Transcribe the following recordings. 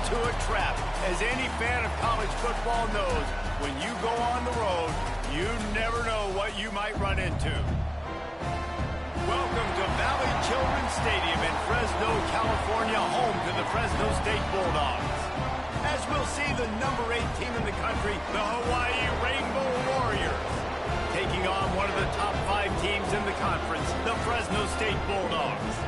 into a trap. As any fan of college football knows, when you go on the road, you never know what you might run into. Welcome to Valley Children's Stadium in Fresno, California, home to the Fresno State Bulldogs. As we'll see the number 8 team in the country, the Hawaii Rainbow Warriors, taking on one of the top 5 teams in the conference, the Fresno State Bulldogs.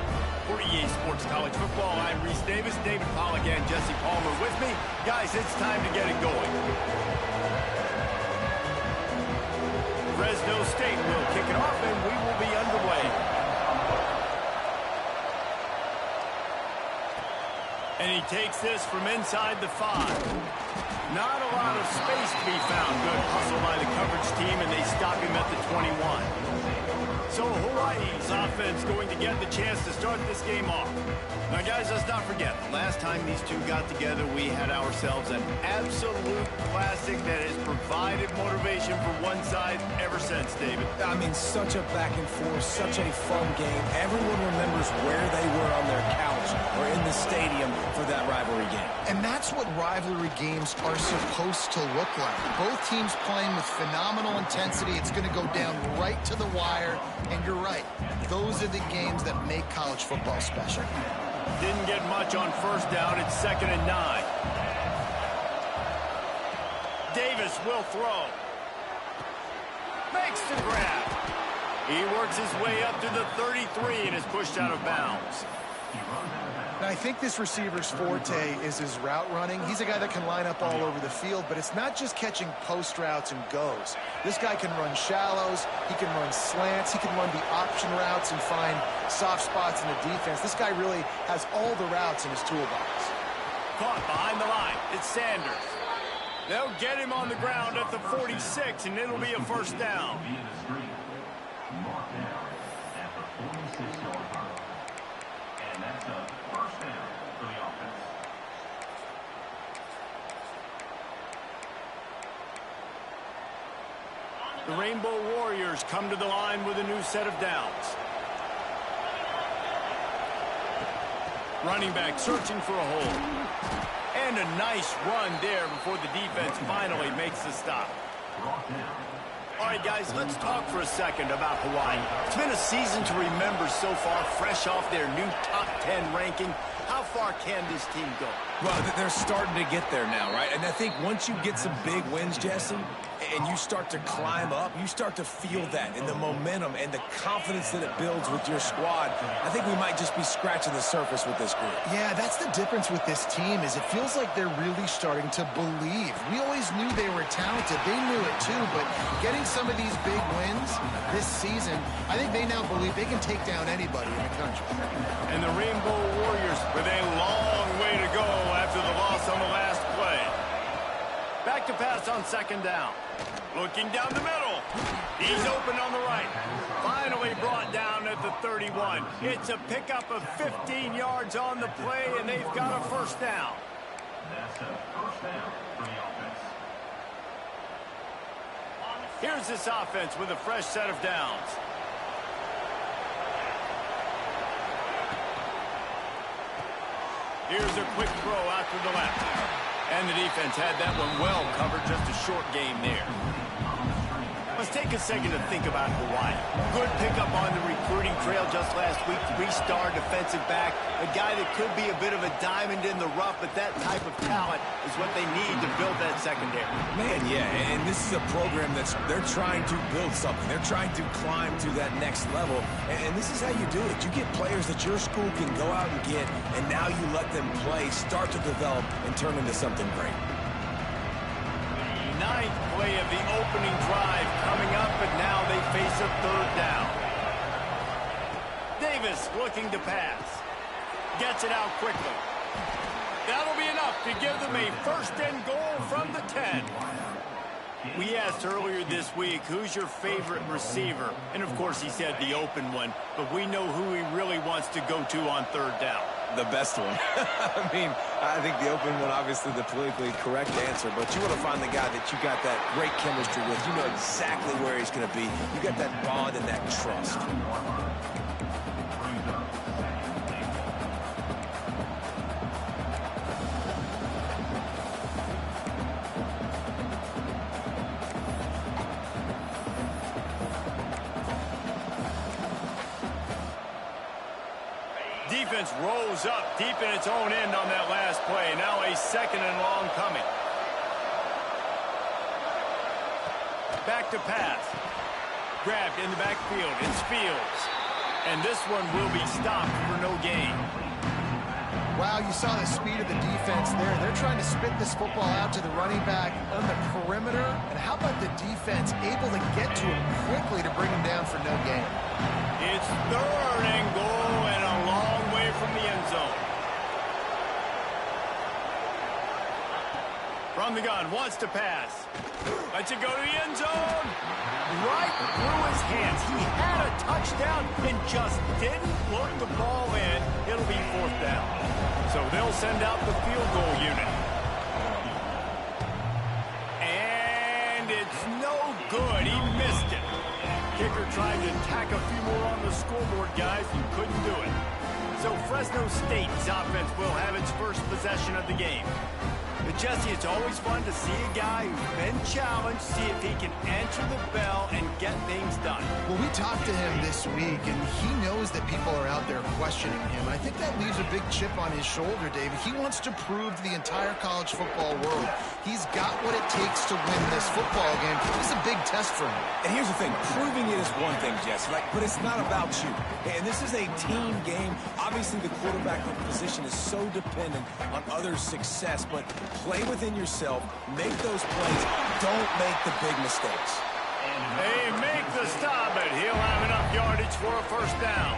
For EA Sports College Football, I'm Reese Davis, David Pollack, and Jesse Palmer with me. Guys, it's time to get it going. Fresno State will kick it off, and we will be underway. And he takes this from inside the 5. Not a lot of space to be found. Good hustle by the coverage team, and they stop him at the 21. So Hawaii's offense going to get the chance to start this game off. Now, guys, let's not forget, the last time these two got together, we had ourselves an absolute classic that has provided motivation for one side ever since, David. I mean, such a back and forth, such a fun game. Everyone remembers where they were on their couch or in the stadium for that rivalry game. And that's what rivalry games are supposed to look like. Both teams playing with phenomenal intensity. It's going to go down right to the wire. And you're right. Those are the games that make college football special. Didn't get much on first down. It's 2nd and 9. Davis will throw. Makes the grab. He works his way up to the 33 and is pushed out of bounds. Now, I think this receiver's forte is his route running. He's a guy that can line up all over the field, but it's not just catching post routes and goes. This guy can run shallows, he can run slants, he can run the option routes and find soft spots in the defense. This guy really has all the routes in his toolbox. Caught behind the line. It's Sanders. They'll get him on the ground at the 46, and it'll be a first down. The Rainbow Warriors come to the line with a new set of downs. Running back searching for a hole. And a nice run there before the defense finally makes the stop. All right, guys, let's talk for a second about Hawaii. It's been a season to remember so far, fresh off their new top 10 ranking. How far can this team go? Well, they're starting to get there now, right? And I think once you get some big wins, Jesse, and you start to climb up, you start to feel that and the momentum and the confidence that it builds with your squad. I think we might just be scratching the surface with this group. Yeah, that's the difference with this team is it feels like they're really starting to believe. We always knew they were talented. They knew it too, but getting some of these big wins this season, I think they now believe they can take down anybody in the country. And the Rainbow Warriors with a long way to go after the loss on the last play. Back to pass on 2nd down. Looking down the middle. He's open on the right. Finally brought down at the 31. It's a pickup of 15 yards on the play, and they've got a first down. That's a first down for the offense. Here's this offense with a fresh set of downs. Here's a quick throw out to the left. And the defense had that one well covered, just a short game there. Let's take a second to think about Hawaii. Good pickup on the recruiting trail just last week. 3-star defensive back. A guy that could be a bit of a diamond in the rough, but that type of talent is what they need to build that secondary. Man, yeah, and this is a program they're trying to build something. They're trying to climb to that next level, and this is how you do it. You get players that your school can go out and get, and now you let them play, start to develop, and turn into something great. 9th play of the opening drive coming up, and now they face a 3rd down. Davis looking to pass. Gets it out quickly. That'll be enough to give them a 1st and goal from the 10. We asked earlier this week, who's your favorite receiver? And, of course, he said the open one, but we know who he really wants to go to on 3rd down. The best one. I mean, I think the open one, obviously the politically correct answer, but you want to find the guy that you got that great chemistry with. You know exactly where he's going to be. You got that bond and that trust. Defense rolls up deep in its own end on that last play. Now a second and long coming. Back to pass. Grabbed in the backfield. It's Fields. And this one will be stopped for no gain. Wow, you saw the speed of the defense there. They're trying to spit this football out to the running back on the perimeter. And how about the defense able to get to him quickly to bring him down for no gain? It's third and goal and a long way from the end zone. From the gun, wants to pass. Lets it go to the end zone. Right through his hands. He had a touchdown and just didn't look the ball in. It'll be fourth down. So they'll send out the field goal unit. And it's no good. He missed it. Kicker tried to tack a few more on the scoreboard, guys, and couldn't do it. So Fresno State's offense will have its first possession of the game. But Jesse, it's always fun to see a guy who's been challenged, see if he can answer the bell and get things done. Well, we talked to him this week, and he knows that people are out there questioning him. I think that leaves a big chip on his shoulder, David. He wants to prove to the entire college football world he's got what it takes to win this football game. This is a big test for him. And here's the thing. Proving it is one thing, Jesse, but it's not about you. And this is a team game. Obviously, the quarterback position is so dependent on others' success, but play within yourself, make those plays, don't make the big mistakes. They make the stop, but he'll have enough yardage for a first down.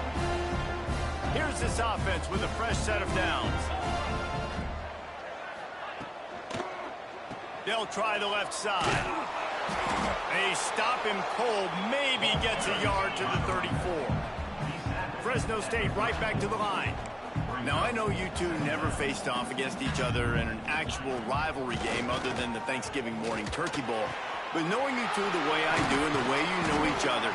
Here's this offense with a fresh set of downs. They'll try the left side. They stop him cold, maybe gets a yard to the 34. Fresno State right back to the line. Now, I know you two never faced off against each other in an actual rivalry game other than the Thanksgiving morning Turkey Bowl. But knowing you two the way I do and the way you know each other,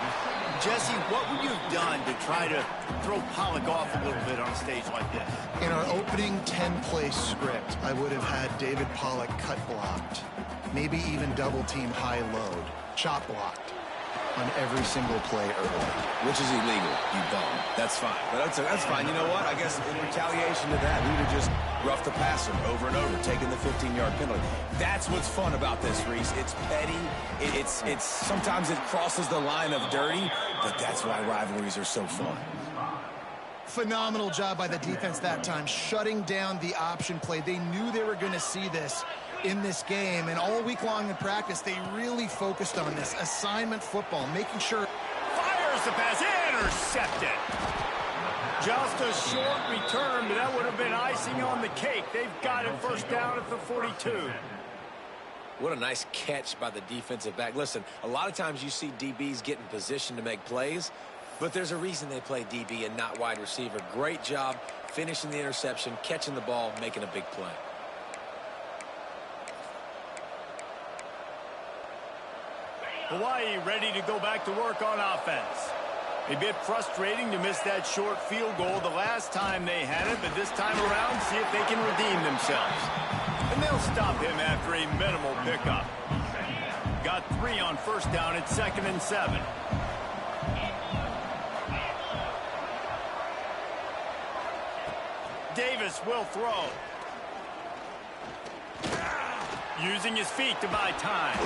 Jesse, what would you have done to try to throw Pollock off a little bit on a stage like this? In our opening 10-play script, I would have had David Pollock cut blocked, maybe even double-team high load, chop blocked on every single play early. Which is illegal, you bum. That's fine. But that's fine. You know what? I guess in retaliation to that, we would have just roughed the passer over and over, taking the 15-yard penalty. That's what's fun about this, Reese. It's petty. It's sometimes it crosses the line of dirty, but that's why rivalries are so fun. Phenomenal job by the defense that time, shutting down the option play. They knew they were going to see this in this game, and all week long in practice, they really focused on this assignment football, making sure. Fires the pass, intercepted. Just a short return, but that would have been icing on the cake. They've got it first down at the 42. What a nice catch by the defensive back. Listen, a lot of times you see DBs get in position to make plays, but there's a reason they play DB and not wide receiver. Great job finishing the interception, catching the ball, making a big play. Hawaii ready to go back to work on offense. A bit frustrating to miss that short field goal the last time they had it, but this time around, see if they can redeem themselves. And they'll stop him after a minimal pickup. Got 3 on first down at 2nd and 7. Davis will throw. Using his feet to buy time.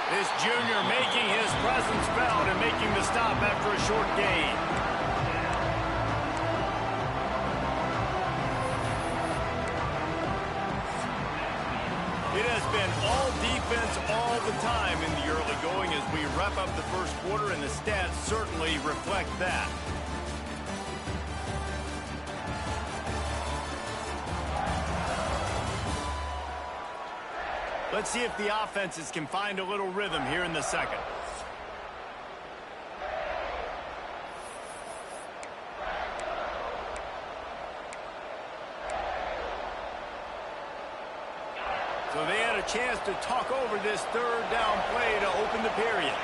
This junior making his presence felt and making the stop after a short gain. It has been all defense all the time in the early going as we wrap up the first quarter, and the stats certainly reflect that. Let's see if the offenses can find a little rhythm here in the second. So they had a chance to talk over this third down play to open the period.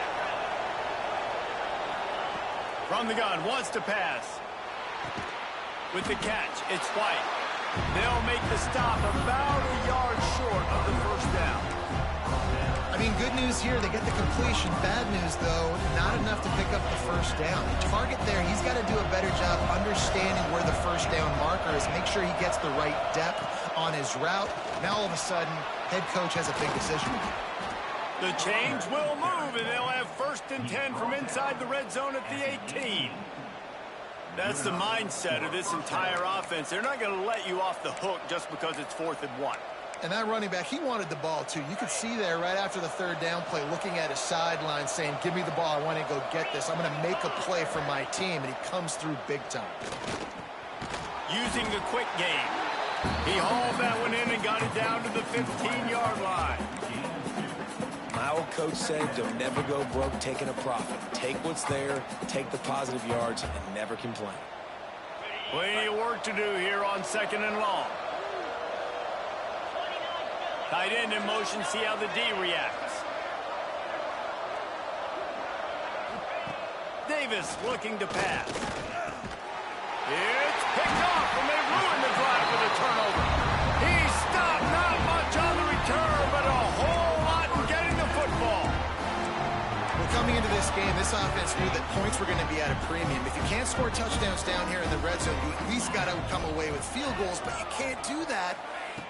From the gun, wants to pass. With the catch, it's White. They'll make the stop about a yard short of the first down. I mean, good news here, they get the completion. Bad news, though, not enough to pick up the first down. The target there, he's got to do a better job understanding where the first down marker is, make sure he gets the right depth on his route. Now, all of a sudden, head coach has a big decision. The change will move, and they'll have 1st and 10 from inside the red zone at the 18. That's the mindset of this entire offense. They're not going to let you off the hook just because it's 4th and 1. And that running back, he wanted the ball, too. You could see there right after the third down play, looking at his sideline, saying, give me the ball. I want to go get this. I'm going to make a play for my team. And he comes through big time. Using the quick game. He hauled that one in and got it down to the 15-yard line. My old coach said you'll never go broke taking a profit. Take what's there, take the positive yards, and never complain. Plenty of work to do here on 2nd and long. Tight end in motion, see how the D reacts. Davis looking to pass. It's picked off, and they ruined the drive with a turnover. He stopped, not much on the return, but a whole lot in getting the football. Well, coming into this game, this offense knew that points were going to be at a premium. If you can't score touchdowns down here in the red zone, you at least got to come away with field goals, but you can't do that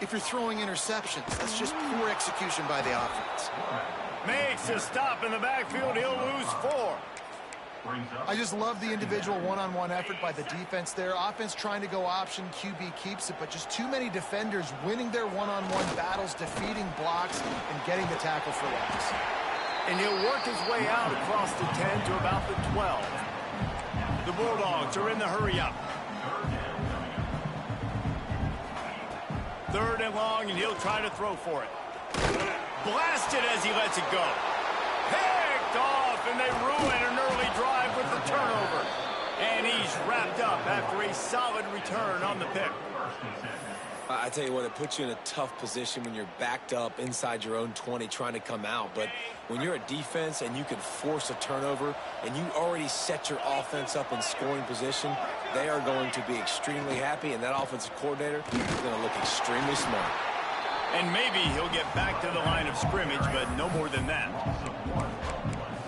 if you're throwing interceptions. That's just poor execution by the offense. Makes a stop in the backfield. He'll lose 4. I just love the individual one-on-one effort by the defense there. Offense trying to go option, QB keeps it, but just too many defenders winning their one-on-one battles, defeating blocks, and getting the tackle for loss. And he'll work his way out across the 10 to about the 12. The Bulldogs are in the hurry-up. 3rd and long, and he'll try to throw for it. Blasted as he lets it go. Picked off, and they ruin an early drive with the turnover. And he's wrapped up after a solid return on the pick. I tell you what, it puts you in a tough position when you're backed up inside your own 20 trying to come out. But when you're a defense and you can force a turnover and you already set your offense up in scoring position, they are going to be extremely happy, and that offensive coordinator is going to look extremely smart. And maybe he'll get back to the line of scrimmage, but no more than that.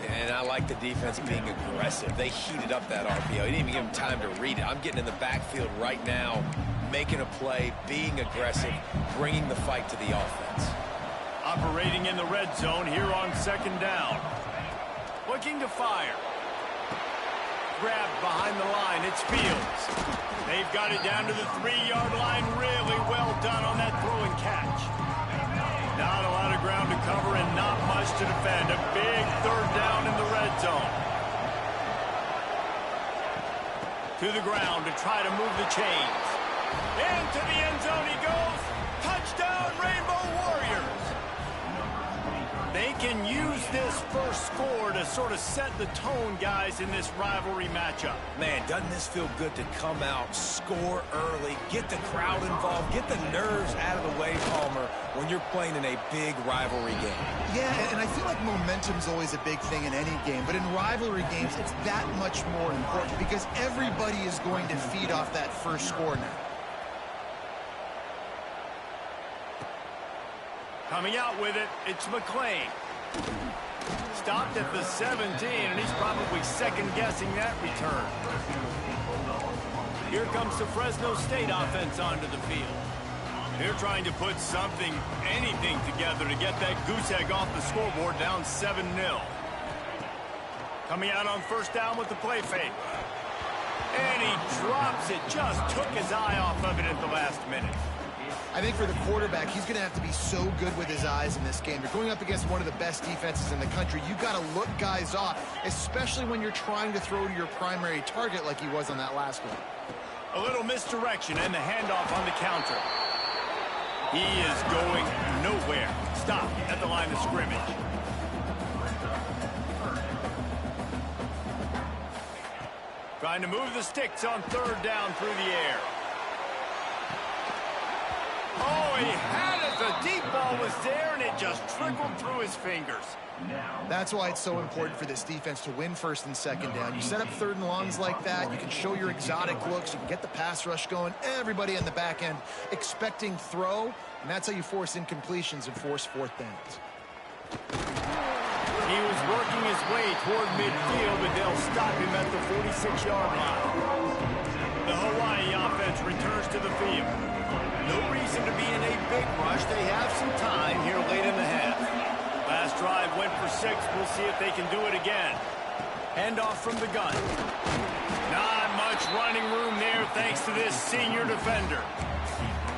And I like the defense being aggressive. They heated up that RPO. He didn't even give him time to read it. I'm getting in the backfield right now, making a play, being aggressive, bringing the fight to the offense. Operating in the red zone here on 2nd down. Looking to fire. Grabbed behind the line. It's Fields. They've got it down to the 3-yard line. Really well done on that throw and catch. Not a lot of ground to cover and not much to defend. A big 3rd down in the red zone. To the ground to try to move the chains. Into the end zone he goes. Touchdown, Rainbow Warriors. They can use this first score to sort of set the tone, guys, in this rivalry matchup. Man, doesn't this feel good to come out, score early, get the crowd involved, get the nerves out of the way, Palmer, when you're playing in a big rivalry game? Yeah, and I feel like momentum's always a big thing in any game, but in rivalry games, it's that much more important because everybody is going to feed off that first score now. Coming out with it, it's McClain. Stopped at the 17, and he's probably second-guessing that return. Here comes the Fresno State offense onto the field. They're trying to put something, anything together to get that goose egg off the scoreboard down 7-0. Coming out on 1st down with the play fake. And he drops it, just took his eye off of it at the last minute. I think for the quarterback, he's going to have to be so good with his eyes in this game. You're going up against one of the best defenses in the country. You've got to look guys off, especially when you're trying to throw to your primary target like he was on that last one. A little misdirection and the handoff on the counter. He is going nowhere. Stop at the line of scrimmage. Trying to move the sticks on 3rd down through the air. Oh, he had it. The deep ball was there, and it just trickled through his fingers. That's why it's so important for this defense to win 1st and 2nd down. You set up 3rd and longs like that. You can show your exotic looks. You can get the pass rush going. Everybody in the back end expecting throw, and that's how you force incompletions and force 4th downs. He was working his way toward midfield, but they'll stop him at the 46-yard line. The Hawaii offense returns to the field. No reason to be in a big rush. They have some time here late in the half. Last drive went for 6. We'll see if they can do it again. Handoff from the gun. Not much running room there thanks to this senior defender.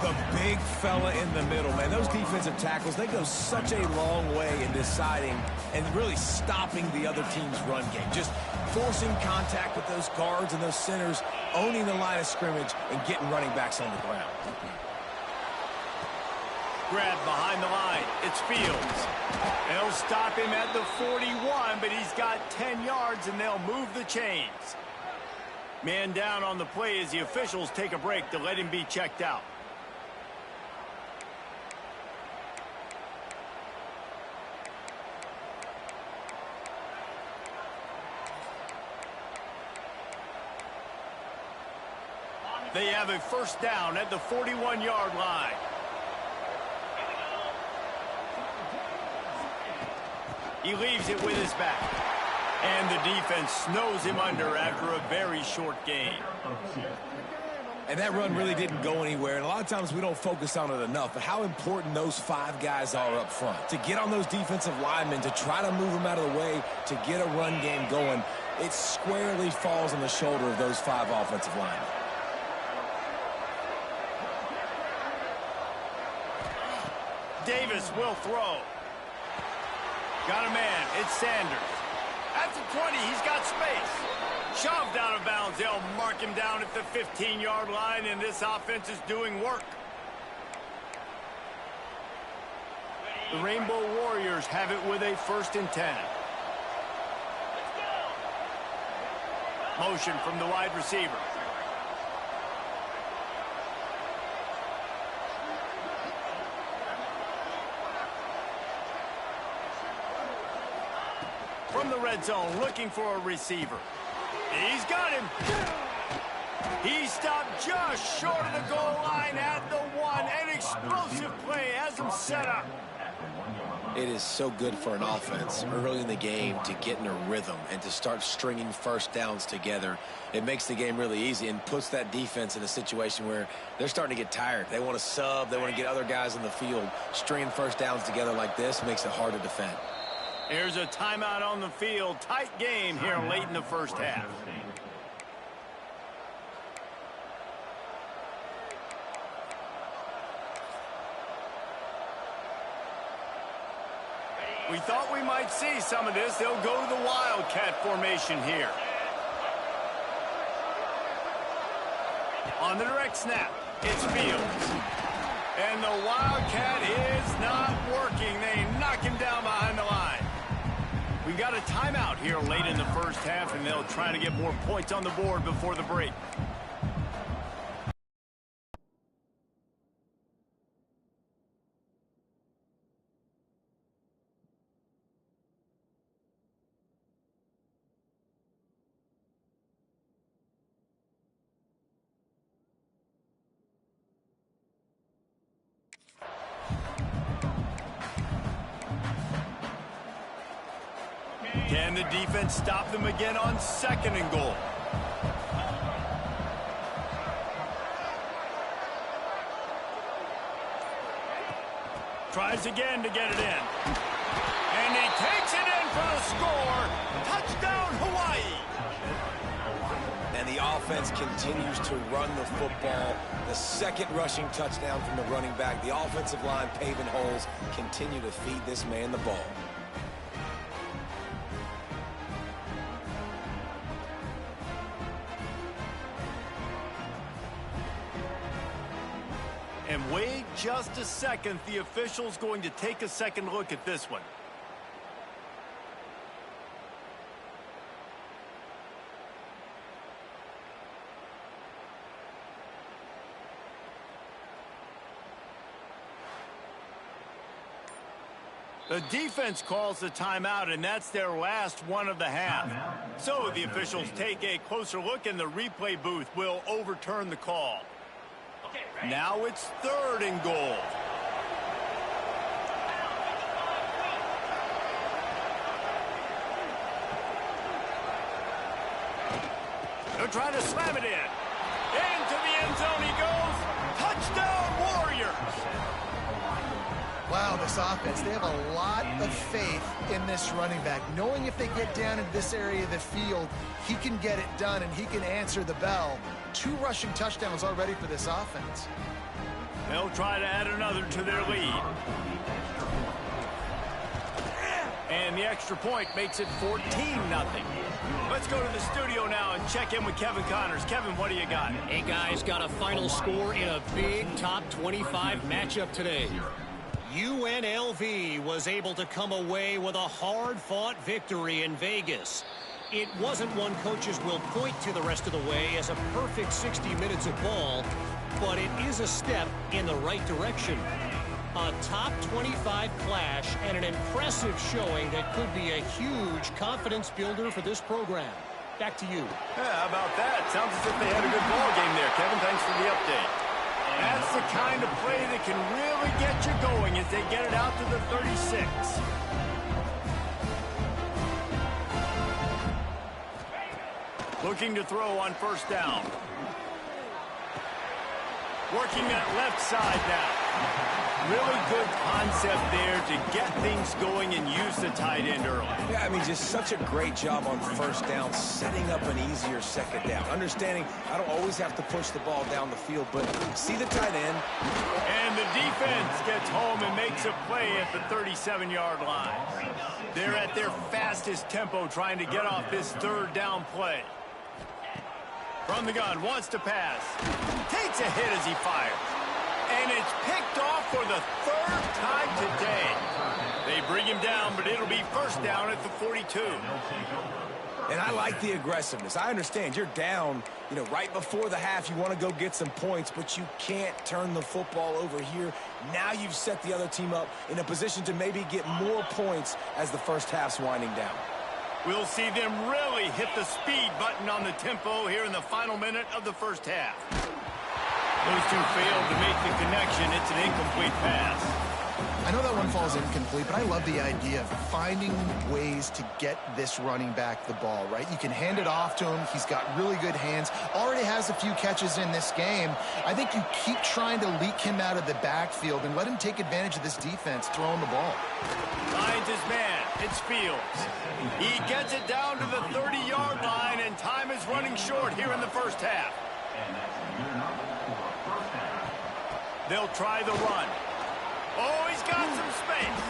The big fella in the middle, man. Those defensive tackles, they go such a long way in deciding and really stopping the other team's run game. Just forcing contact with those guards and those centers, owning the line of scrimmage, and getting running backs on the ground. Grab behind the line. It's Fields. They'll stop him at the 41, but he's got 10 yards, and they'll move the chains. Man down on the play as the officials take a break to let him be checked out. They have a first down at the 41-yard line. He leaves it with his back. And the defense snows him under after a very short gain. And that run really didn't go anywhere. And a lot of times we don't focus on it enough. But how important those 5 guys are up front. To get on those defensive linemen, to try to move them out of the way, to get a run game going, it squarely falls on the shoulder of those 5 offensive linemen. Davis will throw. Got a man. It's Sanders. At the 20, he's got space. Shoved out of bounds. They'll mark him down at the 15-yard line, and this offense is doing work. The Rainbow Warriors have it with a 1st and 10. Motion from the wide receiver. From the red zone, looking for a receiver. He's got him. He stopped just short of the goal line at the 1. An explosive play has him set up. It is so good for an offense early in the game to get in a rhythm and to start stringing first downs together. It makes the game really easy and puts that defense in a situation where they're starting to get tired. They want to sub. They want to get other guys on the field. Stringing first downs together like this makes it hard to defend. Here's a timeout on the field. Tight game here late in the first half. We thought we might see some of this. They'll go to the Wildcat formation here. On the direct snap, it's Fields. And the Wildcat is not working. They knock him down behind the line. We got a timeout here late in the first half, and they'll try to get more points on the board before the break. Can the defense stop them again on 2nd and goal? Tries again to get it in. And he takes it in for the score. Touchdown, Hawaii. And the offense continues to run the football. The 2nd rushing touchdown from the running back. The offensive line paving holes. Continue to feed this man the ball. And wait just a second. The official's going to take a second look at this one. The defense calls the timeout, and that's their last one of the half. So the officials take a closer look, and the replay booth will overturn the call. Now it's 3rd and goal. They'll try to slam it in. Into the end zone he goes. Touchdown, Warriors. Wow, this offense, they have a lot of faith in this running back, knowing if they get down into this area of the field, he can get it done and he can answer the bell. 2 rushing touchdowns already for this offense. They'll try to add another to their lead. And the extra point makes it 14-0. Let's go to the studio now and check in with Kevin Connors. Kevin, what do you got? Hey, guys, got a final score in a big top 25 matchup today. UNLV was able to come away with a hard-fought victory in Vegas. It wasn't one coaches will point to the rest of the way as a perfect 60 minutes of ball, but it is a step in the right direction. A top 25 clash and an impressive showing that could be a huge confidence builder for this program. Back to you. Yeah, how about that? Sounds as if they had a good ball game there. Kevin, thanks for the update. That's the kind of play that can really get you going as they get it out to the 36. Looking to throw on first down. Working that left side now. Really good concept there to get things going and use the tight end early. Yeah, I mean, just such a great job on first down, setting up an easier second down. Understanding I don't always have to push the ball down the field, but see the tight end. And the defense gets home and makes a play at the 37-yard line. They're at their fastest tempo trying to get off this third down play. From the gun, wants to pass. Takes a hit as he fires. And it's picked off for the 3rd time today. They bring him down, but it'll be first down at the 42. And I like the aggressiveness. I understand you're down, right before the half. You want to go get some points, but you can't turn the football over here. Now you've set the other team up in a position to maybe get more points as the first half's winding down. We'll see them really hit the speed button on the tempo here in the final minute of the first half. Those two failed to make the connection. It's an incomplete pass. I know that one falls incomplete, but I love the idea of finding ways to get this running back the ball, right? You can hand it off to him. He's got really good hands. Already has a few catches in this game. I think you keep trying to leak him out of the backfield and let him take advantage of this defense throwing the ball. Finds his man. It's Fields. He gets it down to the 30-yard line, and time is running short here in the first half. They'll try the run. Oh, he's got some space.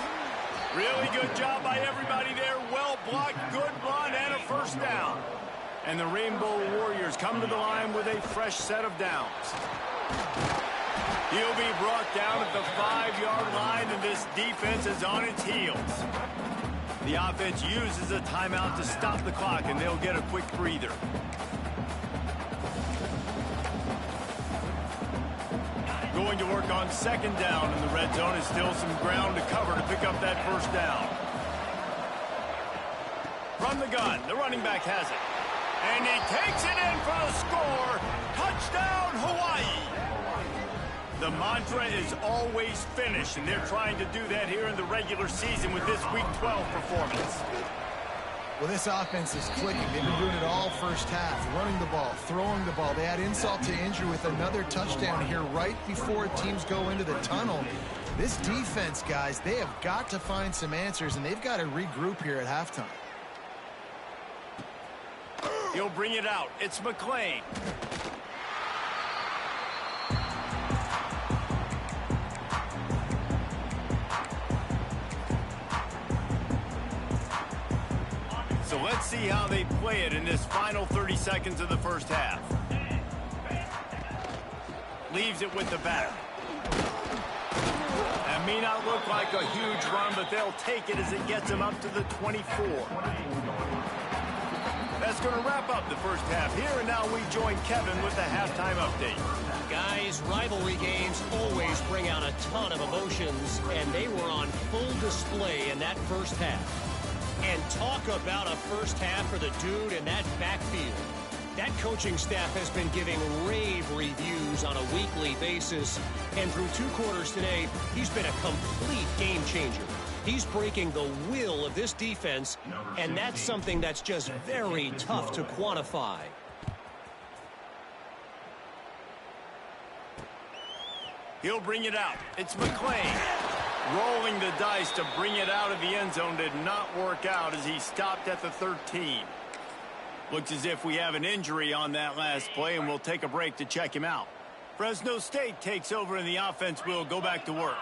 Really good job by everybody there. Well blocked, good run, and a first down. And the Rainbow Warriors come to the line with a fresh set of downs. He'll be brought down at the 5-yard line, and this defense is on its heels. The offense uses a timeout to stop the clock, and they'll get a quick breather. Going to work on second down in the red zone. Is still some ground to cover to pick up that first down. From the gun, the running back has it. And he takes it in for the score. Touchdown, Hawaii. The mantra is always finish, and they're trying to do that here in the regular season with this Week 12 performance. Well, this offense is clicking. They've been doing it all first half, running the ball, throwing the ball. They add insult to injury with another touchdown here right before teams go into the tunnel. This defense, guys, they have got to find some answers, and they've got to regroup here at halftime. He'll bring it out. It's McClain. So let's see how they play it in this final 30 seconds of the first half. Leaves it with the back. That may not look like a huge run, but they'll take it as it gets them up to the 24. That's going to wrap up the first half here, and now we join Kevin with the halftime update. Guys, rivalry games always bring out a ton of emotions, and they were on full display in that first half. And talk about a first half for the dude in that backfield. That coaching staff has been giving rave reviews on a weekly basis. And through 2 quarters today, he's been a complete game changer. He's breaking the will of this defense, and that's something that's just very tough to quantify. He'll bring it out. It's McClain. Rolling the dice to bring it out of the end zone did not work out as he stopped at the 13. Looks as if we have an injury on that last play, and we'll take a break to check him out. Fresno State takes over, and the offense will go back to work.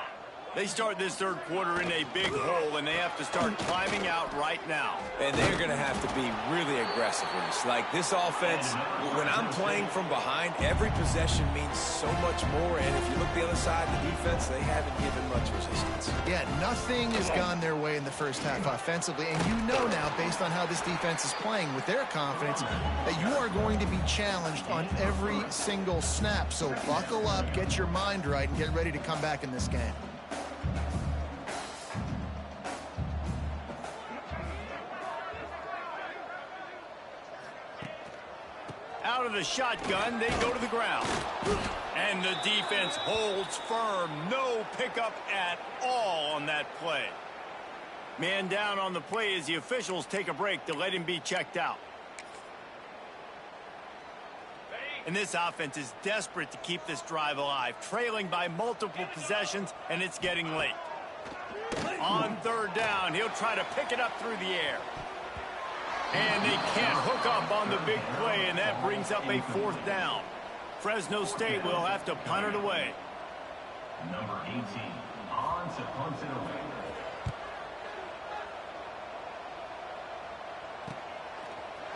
They start this third quarter in a big hole, and they have to start climbing out right now. And they're going to have to be really aggressive with this. Like, this offense, when I'm playing from behind, every possession means so much more. And if you look the other side, the defense, they haven't given much resistance. Yeah, nothing has gone their way in the first half offensively. And you know now, based on how this defense is playing with their confidence, that you are going to be challenged on every single snap. So buckle up, get your mind right, and get ready to come back in this game. Out of the shotgun, they go to the ground. And the defense holds firm. No pickup at all on that play. Man down on the play as the officials take a break to let him be checked out. And this offense is desperate to keep this drive alive, trailing by multiple possessions, and it's getting late. On third down, he'll try to pick it up through the air. And they can't hook up on the big play, and that brings up a fourth down. Fresno State will have to punt it away. Number 18, on to punt it away.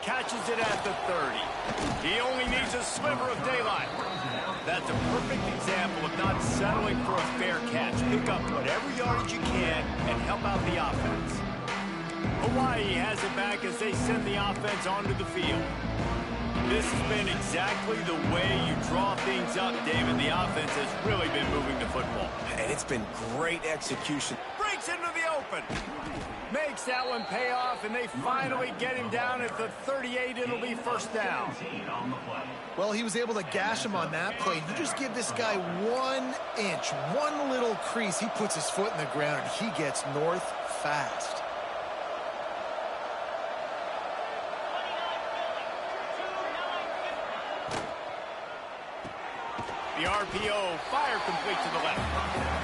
Catches it at the 30. He only needs a sliver of daylight. That's a perfect example of not settling for a fair catch. Pick up whatever yardage you can and help out the offense. Hawaii has it back as they send the offense onto the field. This has been exactly the way you draw things up, David. The offense has really been moving the football. And it's been great execution. Breaks into the open. Makes that one pay off, and they finally get him down at the 38. It'll be first down. Well, he was able to gash him on that play. You just give this guy 1 inch, one little crease. He puts his foot in the ground, and he gets north fast. The RPO, fire complete to the left.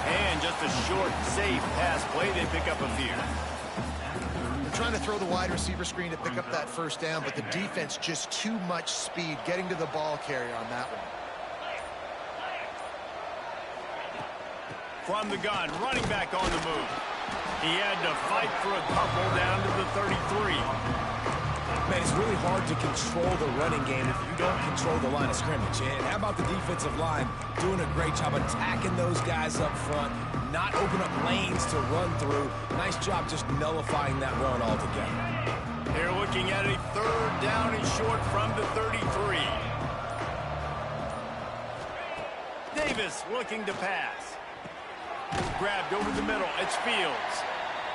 And just a short, safe pass play. They pick up a few. They're trying to throw the wide receiver screen to pick up that first down, but the defense just too much speed getting to the ball carrier on that one. From the gun, running back on the move. He had to fight for a couple down to the 33. Man, it's really hard to control the running game if you don't control the line of scrimmage. And how about the defensive line doing a great job attacking those guys up front, not open up lanes to run through. Nice job just nullifying that run altogether. They're looking at a third down and short from the 33. Davis looking to pass. Grabbed over the middle. It's Fields.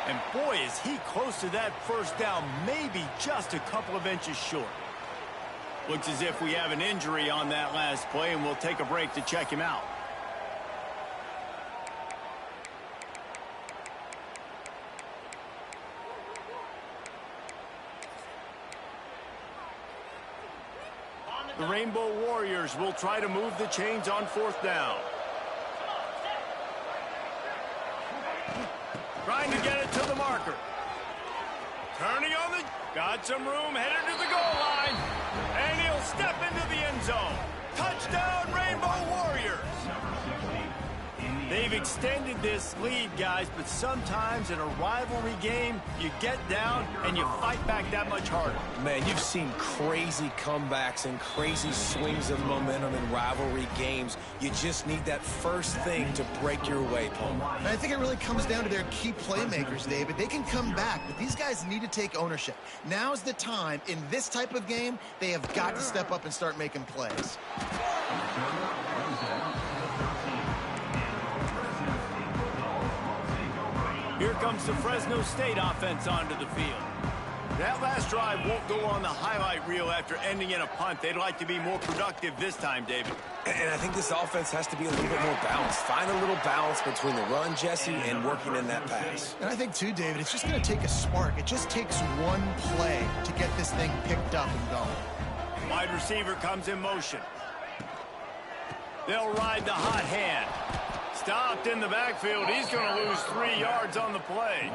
And boy, is he close to that first down, maybe just a couple of inches short. Looks as if we have an injury on that last play, and we'll take a break to check him out. The Rainbow Warriors will try to move the chains on fourth down. Trying to get it to the marker. Turning on the... Got some room, headed to the goal line. And he'll step into the end zone. Touchdown, Rainbow Warriors. They've extended this lead, guys, but sometimes in a rivalry game, you get down and you fight back that much harder. Man, you've seen crazy comebacks and crazy swings of momentum in rivalry games. You just need that first thing to break your way, Paul. And I think it really comes down to their key playmakers, David. They can come back, but these guys need to take ownership. Now's the time. In this type of game, they have got to step up and start making plays. Here comes the Fresno State offense onto the field. That last drive won't go on the highlight reel after ending in a punt. They'd like to be more productive this time, David. And I think this offense has to be a little bit more balanced. Find a little balance between the run, Jesse, and working in that pass. And I think, too, David, it's just going to take a spark. It just takes one play to get this thing picked up and going. Wide receiver comes in motion. They'll ride the hot hand. Stopped in the backfield. He's going to lose 3 yards on the play.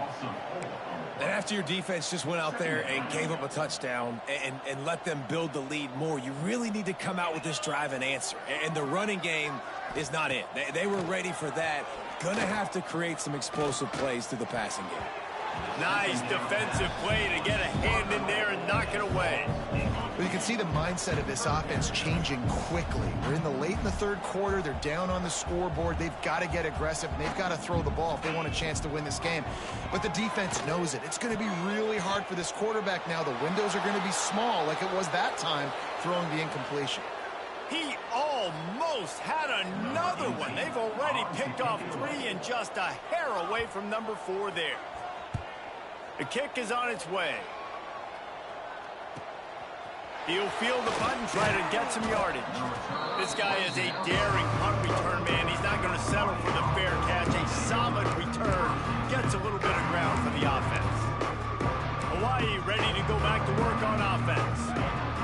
And after your defense just went out there and gave up a touchdown and let them build the lead more, you really need to come out with this drive and answer. And the running game is not it. They were ready for that. Going to have to create some explosive plays through the passing game. Nice defensive play to get a hand in there and knock it away. Well, you can see the mindset of this offense changing quickly. We're in the third quarter. They're down on the scoreboard. They've got to get aggressive, and they've got to throw the ball if they want a chance to win this game. But the defense knows it. It's going to be really hard for this quarterback now. The windows are going to be small like it was that time throwing the incompletion. He almost had another one. They've already picked off 3 and just a hair away from number 4 there. The kick is on its way. He'll field the punt and try to get some yardage. This guy is a daring punt return man. He's not going to settle for the fair catch. A solid return gets a little bit of ground for the offense. Hawaii ready to go back to work on offense.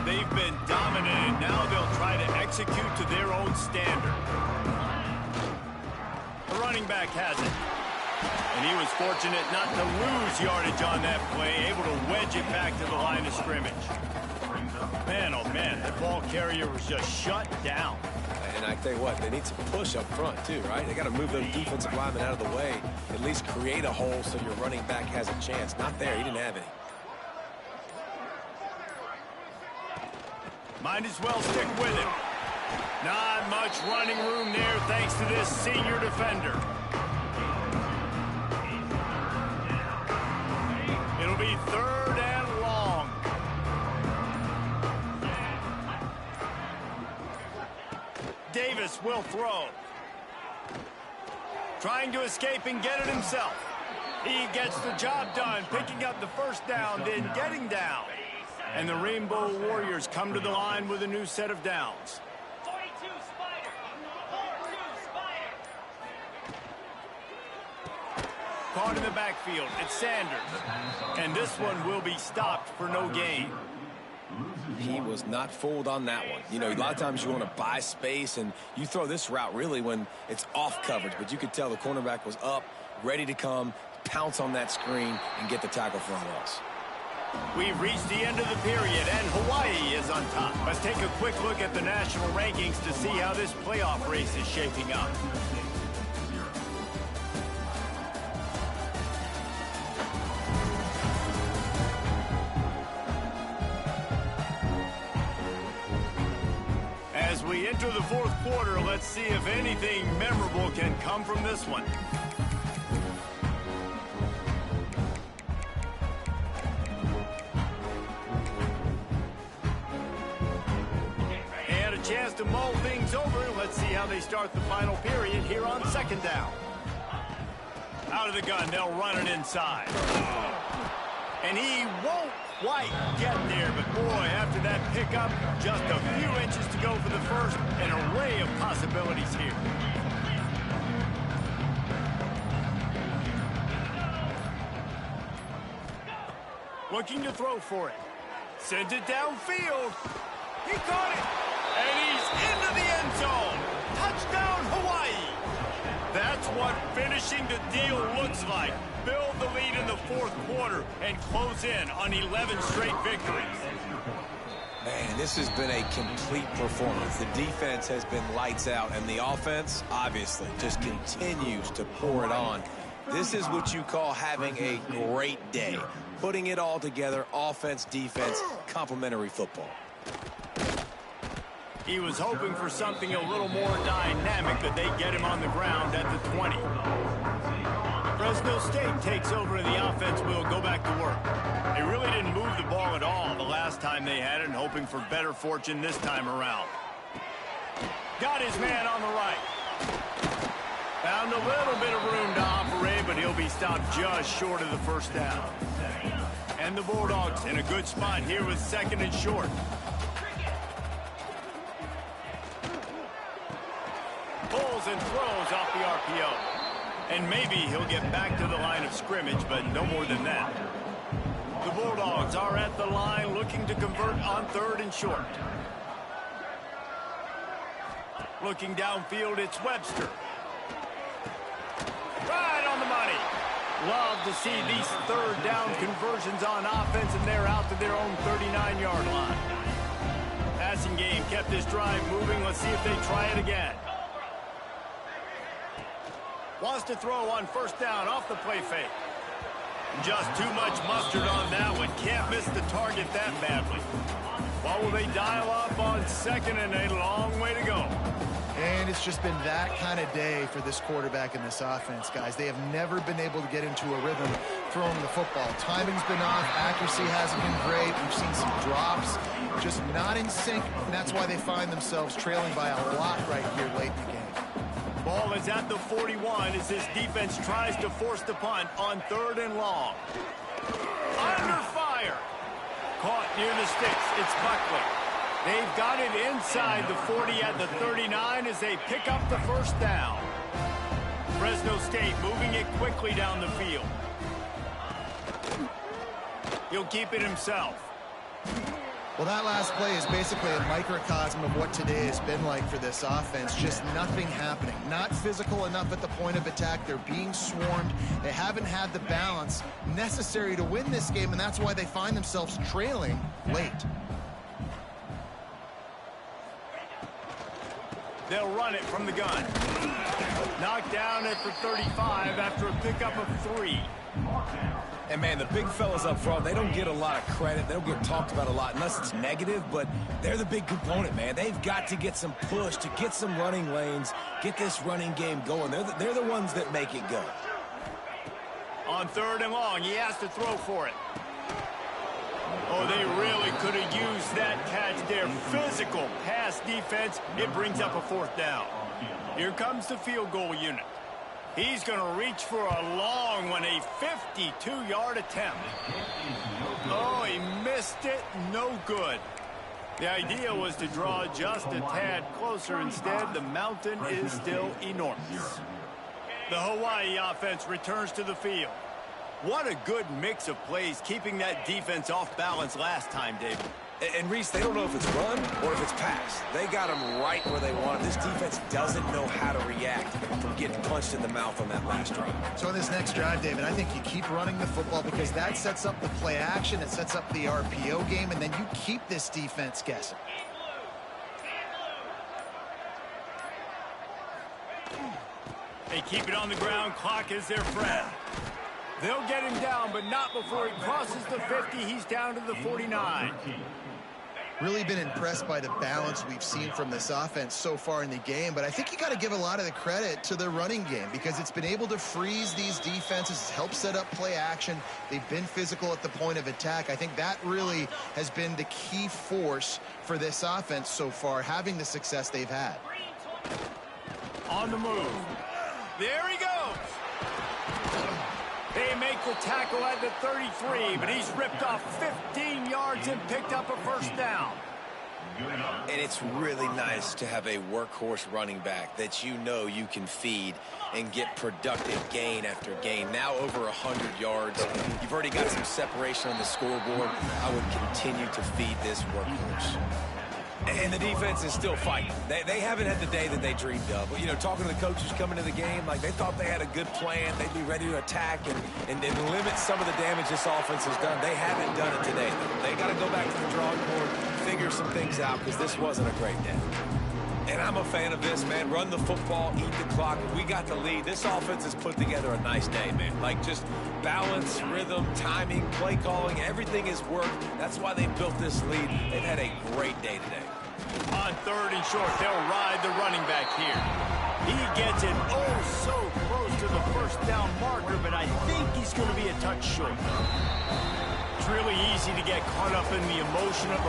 They've been dominated. Now they'll try to execute to their own standard. The running back has it. And he was fortunate not to lose yardage on that play, able to wedge it back to the line of scrimmage. Man, oh man, that ball carrier was just shut down. And I tell you what, they need some push up front too, right? They got to move those defensive linemen out of the way, at least create a hole so your running back has a chance. Not there, he didn't have any. Might as well stick with him. Not much running room there thanks to this senior defender. It'll be 3rd and long. Davis will throw. Trying to escape and get it himself. He gets the job done, picking up the first down, then getting down. And the Rainbow Warriors come to the line with a new set of downs. 42 Spider. 42 Spider. Caught in the backfield, it's Sanders. And this one will be stopped for no gain. He was not fooled on that one. You know, a lot of times you want to buy space, and you throw this route really when it's off coverage. But you could tell the cornerback was up, ready to come, pounce on that screen, and get the tackle for a loss. We've reached the end of the period, and Hawaii is on top. Let's take a quick look at the national rankings to see how this playoff race is shaping up. As we enter the 4th quarter, let's see if anything memorable can come from this one. Chance to mull things over. Let's see how they start the final period here on 2nd down. Out of the gun, they'll run it inside. And he won't quite get there, but boy, after that pickup, just a few inches to go for the first. An array of possibilities here. Looking to throw for it. Sent it downfield. He caught it. And he's into the end zone. Touchdown, Hawaii. That's what finishing the deal looks like. Build the lead in the 4th quarter and close in on 11 straight victories. Man, this has been a complete performance. The defense has been lights out, and the offense, obviously, just continues to pour it on. This is what you call having a great day. Putting it all together, offense, defense, complementary football. He was hoping for something a little more dynamic, but they get him on the ground at the 20. Fresno State takes over, and the offense will go back to work. They really didn't move the ball at all the last time they had it, and hoping for better fortune this time around. Got his man on the right. Found a little bit of room to operate, but he'll be stopped just short of the first down. And the Bulldogs in a good spot here with 2nd and short. Pulls and throws off the RPO. And maybe he'll get back to the line of scrimmage, but no more than that. The Bulldogs are at the line looking to convert on 3rd and short. Looking downfield, it's Webster. Love to see these third down conversions on offense, and they're out to their own 39-yard line. Passing game kept this drive moving. Let's see if they try it again. Wants to throw on first down off the play fake. Just too much mustard on that one. Can't miss the target that badly. Well, will they dial up on second and a long way to go? And it's just been that kind of day for this quarterback and this offense, guys. They have never been able to get into a rhythm throwing the football. Timing's been off. Accuracy hasn't been great. We've seen some drops. Just not in sync, and that's why they find themselves trailing by a lot right here late in the game. Ball is at the 41 as this defense tries to force the punt on third and long. Under fire. Caught near the sticks. It's Buckley. They've got it inside the 40 at the 39 as they pick up the first down. Fresno State moving it quickly down the field. He'll keep it himself. Well, that last play is basically a microcosm of what today has been like for this offense. Just nothing happening. Not physical enough at the point of attack. They're being swarmed. They haven't had the balance necessary to win this game, and that's why they find themselves trailing late. They'll run it from the gun. Knocked down at the 35 after a pickup of 3. And, man, the big fellas up front, they don't get a lot of credit. They don't get talked about a lot unless it's negative, but they're the big component, man. They've got to get some push, to get some running lanes, get this running game going. They're the ones that make it go. On third and long, he has to throw for it. Oh, they really could have used that catch there. Physical pass defense. It brings up a fourth down. Here comes the field goal unit. He's going to reach for a long one, a 52-yard attempt. Oh, he missed it. No good. The idea was to draw just a tad closer. Instead, the mountain is still enormous. The Hawaii offense returns to the field. What a good mix of plays, keeping that defense off balance last time, David. And Reese, they don't know if it's run or if it's pass. They got them right where they want it. This defense doesn't know how to react from getting punched in the mouth on that last drive. So in this next drive, David, I think you keep running the football because that sets up the play action, it sets up the RPO game, and then you keep this defense guessing. They keep it on the ground. Clock is their friend. They'll get him down, but not before he crosses the 50. He's down to the 49. Really been impressed by the balance we've seen from this offense so far in the game, but I think you got to give a lot of the credit to the running game because it's been able to freeze these defenses, help set up play action. They've been physical at the point of attack. I think that really has been the key force for this offense so far, having the success they've had. On the move. There he goes. They make the tackle at the 33, but he's ripped off 15 yards and picked up a first down. And it's really nice to have a workhorse running back that you know you can feed and get productive gain after gain. Now over 100 yards. You've already got some separation on the scoreboard. I would continue to feed this workhorse. And the defense is still fighting. They haven't had the day that they dreamed of. You know, talking to the coaches coming to the game, like they thought they had a good plan. They'd be ready to attack and limit some of the damage this offense has done. They haven't done it today. They got to go back to the drawing board, figure some things out because this wasn't a great day. And I'm a fan of this, man. Run the football, eat the clock. We got the lead. This offense has put together a nice day, man. Like just balance, rhythm, timing, play calling, everything has worked. That's why they built this lead. They've had a great day today. On third and short, they'll ride the running back here. He gets it oh so close to the first down marker, but I think he's going to be a touch short. It's really easy to get caught up in the emotion of a